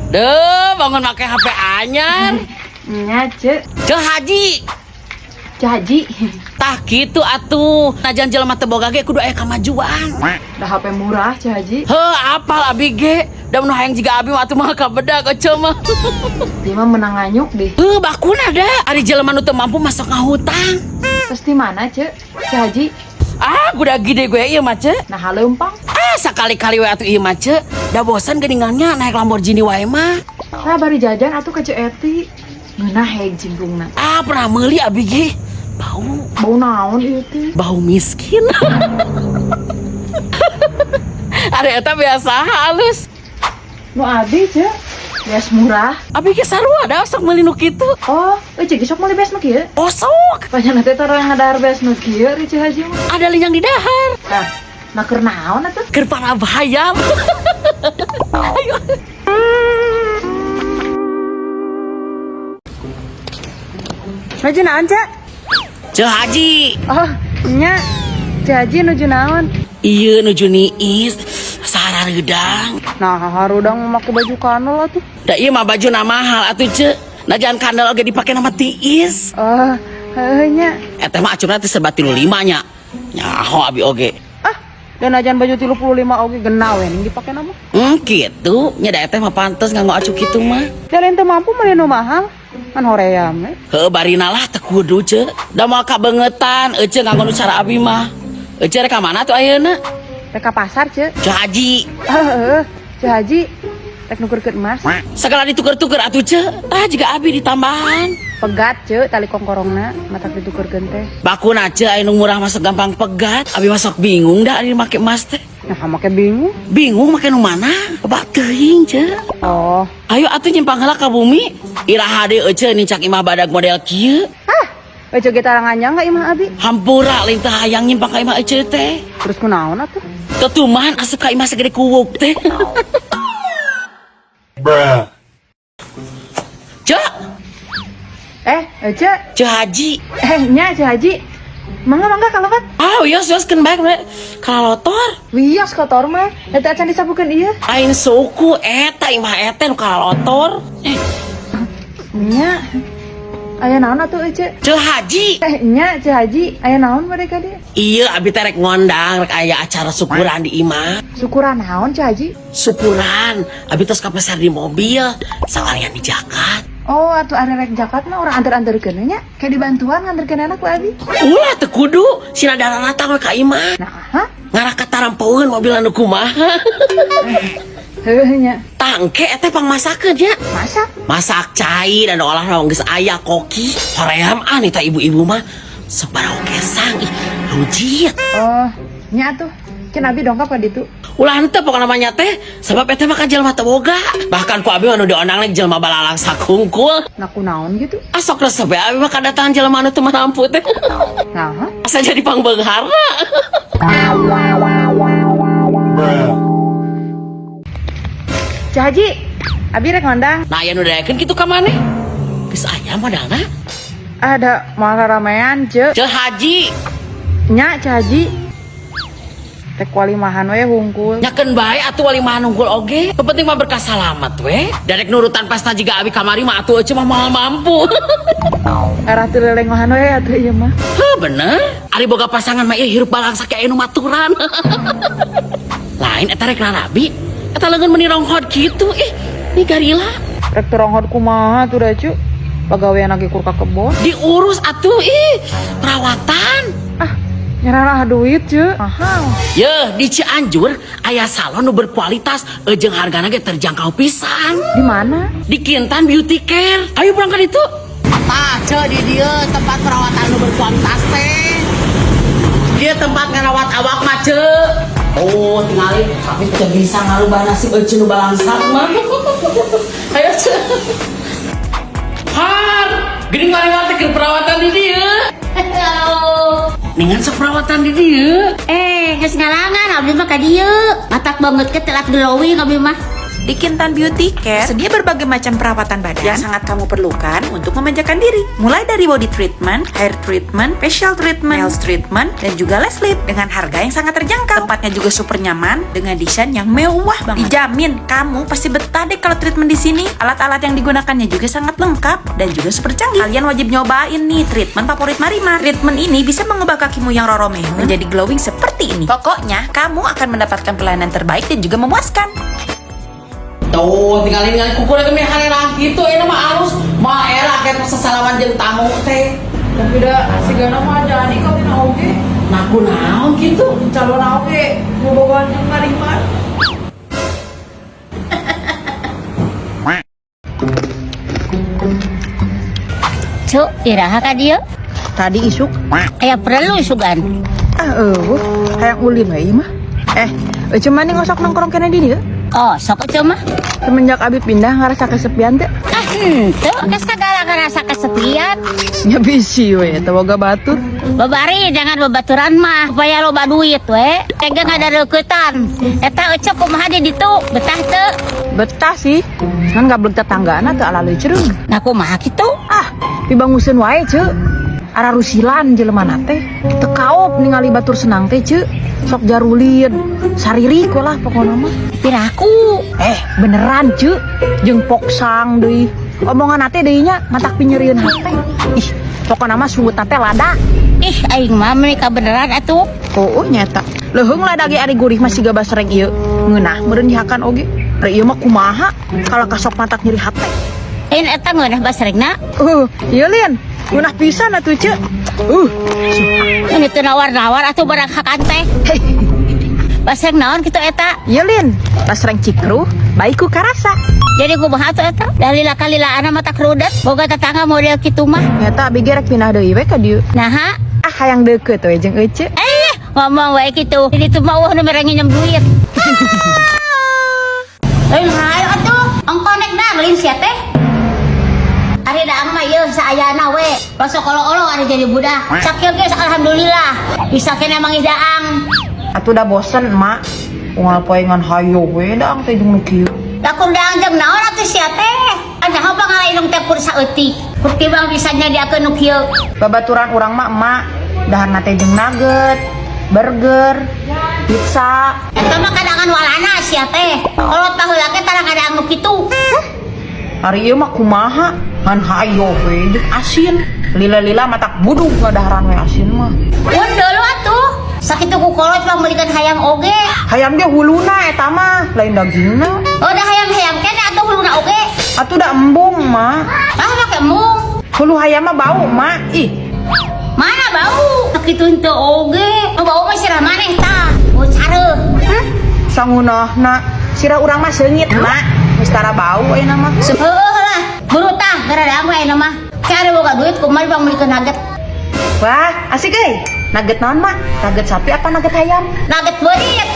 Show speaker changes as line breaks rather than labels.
Deh, bangun pakai HP anyar.
Nya, Cek.
Ceh Haji.
Cek Haji.
Tah gitu atuh. Najan jelema teu boga ge kudu aya kamajuan.
Dah HP murah, Cek Haji.
Heuh, apal abi ge. Da mun hayang jiga abi mah atuh mah kabedag oce mah.
Dia mah menang nganyuk deh.
Heuh, bakuna da. Ari jelema nu teu mampu masuk ngahutang.
Terus di mana, Cek? Cek Haji.
Ah, kuda gede gue ieu mah, Ce.
Nah, haleumpang.
Ah, sakali-kali we atuh ieu mah, Ce. Da bosan geuningannya naik Lamborghini wae mah.
Nah, bari jajan atuh ke Cek Eti. Ngeunah heg cimplungna.
Ah, pernah meuli abi ge. Bau
Bau naon ieu teh?
bau miskin. Ari eta biasa halus.
Nu abi, Cek. Bias murah.
Abi ge sarua da sok meuli nu kitu.
Oh, Cek sok meuli beas nu kieu.
Oh, sok.
Panjang teh tarang ngadahar beas nu kieu ri Cek Haji mah.
Ada linjang di dahar.
Nah keur naon atuh?
Keur para bayam. Ayo.
Nuju naon, Cek?
Ceh Haji.
Oh, nya. Cek Haji nuju naon?
Ieu nuju niis. Sarareudang.
Nah, harudang make baju kanel atuh.
Da ieu mah bajuna mahal atuh, Ce. Najan kandel oge dipake nama tiis.
Oh, nya.
Eta mah acurna teh serba 35 nya. Nyaho abi oge.
Dan ajan baju 35 oge genah we ning dipake nama.
Kitu. Nya da eta mah pantes nganggo acu kitu mah.
Jalan teu mampu meuli nu mahal. Kan hoream we.
Heuh barina lah teu kudu, Ce. Da moal kabeungetan ece nganggo nu cara abi mah. Ece rek ka mana tuh ayeuna?
Rek ka pasar, Cek.
Ceh Haji.
Heeh. Cek Haji rek nukerkeun emas.
Segala dituker-tuker atuh, Ce. Tah jiga abi ditambahan.
Pegat, Cek, tali kongkorongna matak ditukerkeun teh.
Bakuna, Ce, aya nu murah masuk gampang pegat. Abi masuk bingung dah ari make emas teh.
Nah, make bingung.
Bingung make nu mana? Coba teuing, Ce.
Oh.
Ayo atuh nyimpang heula ka bumi. Iraha deui ece nincak imah badag model kieu.
Ece ge taranganya enggak imah abi?
Hampura lain teh hayang nyimpang ka imah ece teh.
Terus kunaon atuh?
Tetuman asup ka imah segede kuwuk teh.
Bruh.
Cek,
Ece.
Cek Haji.
Nya Cek Haji. Mangga kalebat.
Ah, wios keun baik we. Kalotor.
Wios kotor mah. Eta acan disabukeun ieu.
Aing suku eta imah eta nu kalotor.
Nya. Aya naon atuh Ece?
Cek Haji.
Nya Cek Haji, aya naon mereka dia?
Iya, abi teh rek ngondang rek aya acara syukuran di imah.
Syukuran naon Cek Haji?
Syukuran, abi tos kapeser di mobil, sakalian di jakat.
Oh, atuh ada rek jakat mah orang anter-anterkeun nya. Kayak dibantuan nganterkeun anak ku abi.
Ulah teu kudu, sinadarana datang we ka imah.
Nah,
Ngarak katarampoeun mobil anu kumaha.
heuh nya.
Tangke eta pangmasakeun nya.
Masak?
Masak cai dan olah naon geus aya koki. Hoream ani ta ibu-ibu mah sok baraoke sang ih lujit.
Oh, nya atuh. Can abi dongkap ka ditu.
Ulah henteu pokona namanya teh sebab eta mah kan jelema teu boga. Bahkan ku abi anu dionang lek jelema balalang sakungkul.
Nah kunaon gitu?
Asok resep we abi mah kadatangan jelema anu teu mampu teh.
Nah,
Asa jadi pangbeungharna.
Bruh.
Cek Haji, abi rek ngondang.
Nah aya nu daekeun kitu ka maneh. Geus aya modalna.
Ada mau ramean, Cek.
Ceh Haji.
Nya Cek Haji. Rek walimahan we hungkul.
Nyakeun bae atuh walimahan unggul oge. Penting mah berkah salamet we. Darek nurutan pasna jiga abi kamari mah atuh ece mah moal mampu.
Arah teu lelengohan we atuh ieu mah.
Heh bener. Ari boga pasangan mah ieu hirup balang sakea anu maturan. Lain eta rek rarabi. Eta leungeun meuni ronghod kitu ih. Ni garila.
Rek teronghod kumaha tuh da Cu? Pagawean lagi kur ka kebon.
Diurus atuh ih. Perawatan.
Nyararah duit, Cek. Mahal.
Yeuh, di Cianjur aya salon nu berkualitas jeung hargana ge terjangkau pisan.
Di mana?
Di Kintan Beauty Care. Ayo berangkat itu. Tah, Ce di dieu tempat perawatan nu berkualitas teh. Dia tempat ngarawat awak mah, Ce. Oh, tingali tapi teu bisa ngarubah nasib ece nu balangsak mah. Ayo, Ce. Har, geuning marengal teh keur perawatan di dieu. Ningan perawatan di dieu.
Geus ngalangan abdi mah ka dieu. Matak banget ke telat glowing abdi mah.
Di Kintan Beauty Care sedia berbagai macam perawatan badan yang sangat kamu perlukan untuk memanjakan diri. Mulai dari body treatment, hair treatment, facial treatment, nails treatment, dan juga lash lift dengan harga yang sangat terjangkau. Tempatnya juga super nyaman dengan desain yang mewah banget. Dijamin kamu pasti betah deh kalau treatment di sini. Alat-alat yang digunakannya juga sangat lengkap dan juga super canggih. Kalian wajib nyobain nih treatment favorit Marimar. Treatment ini bisa mengubah kakimu yang roromehun menjadi glowing seperti ini. Pokoknya kamu akan mendapatkan pelayanan terbaik dan juga memuaskan.
Tuh, tinggalin kuku lagi hari lagi gitu, ini mah harus mah era kayak sesalaman jeung tamu teh.
Tapi dah segala mah jadi kau tina oge.
Naku naon gitu.
Calon oge bobogohan jeung Marimar.
Cuk, iraha ka dia?
Tadi isuk.
Aya perlu isugan.
Hayang ulin we mah. Cuman ngosok nongkrong kena di dia.
Oh, sok atuh mah.
Semenjak abi pindah ngerasa kesepian teh.
Henteu kasagala ngerasa kesepian.
Nya bisi we teu boga batur.
Babari jangan babaturan mah, supaya loba duit we. Tega ngadareuketan. Eta ecok kumaha di ditu? Betah teu?
Betah sih. Kan gablek tetanggana teu alaleuy cereung.
Nah kumaha kitu?
Dibanguseun wae ceuk. Ararusilan jelema teh. Teu kaop ningali batur senang teh ceuk. Sok jarulin. Saririk we lah pokona mah.
Piraku.
Beneran ceuk. Jeung poksang deui. Omongan teh deui nya matak pinyerieun hate. Ih, pokona mah suwetna teh lada.
Ih, aing mah menika beneran atuh.
Nyata. Leuheung lada ge ari gurih mah siga basreng ieu. Ngeunah meureun dihakan oge. Ari ieu mah kumaha? Kalau kasok matak nyeri hate.
Lain eta ngeunah basregna.
Ieu Lin. Ngeunah pisan atuh ceuk.
Ini teu nawar-nawar atuh barang hakan teh. Basreg naon kitu eta?
Ieu Lin, basreng cikru, baik ku karasa.
Jadi kumaha atuh eta? Dalila-kalila mata kerudet, boga tetangga model kitu mah.
Nyata abi ge rek pindah deui we ka dieu.
Naha?
Hayang deukeut we jeung Ece.
Ngomong wae kitu. Jadi tuh mah nu mere nginjem duit. Hayo atuh, ongkonek darlin sia teh. Ari daang mah ieu saayana we. Pasok olo-olo ari jadi budak. Sakieu geus alhamdulillah. Bisa kena mangidaang.
Atuh da bosen emak. Unggal poe ngan hayo we daang teh jeung nu kieu.
Lakum daang jeung naon atuh sia teh? Anjaho pangalainung teh pur saeutik. Kutimbang bisa nyadiakeun nu kieu.
Babaturan urang mah emak, daharna teh jeung nugget, burger, pizza.
Eta mah kadangan walana sia teh. Kolot baheula ge tarang ada anu kitu.
Ari ieu mah kumaha? Ngan hayo we jeung asin. Lila-lila matak budug ngadaharan we asin mah.
Mun deulu atuh. Sakitu ku kolot pamulikeun hayam oge.
Hayam ge huluna eta mah, lain dagingna.
Oh da hayam-hayam kene atuh huluna oge.
Atuh da embung mah.
Make mung.
Hulu hayam mah bau mah. Ih,
Mana bau? Sakitu henteu oge. Nu bau mah sirah maneh tah. Oh careuh.
sangunahna sira urang mah seungit mak geus tara bau ayeuna mah.
Heueuh lah, buru tah gara-gara we ayeuna mah. Cari boga duit kumaha bang meulikeun nugget.
Wah, asik euy. Nugget naon mak? Nugget sapi apa nugget ayam?
Nugget beurit.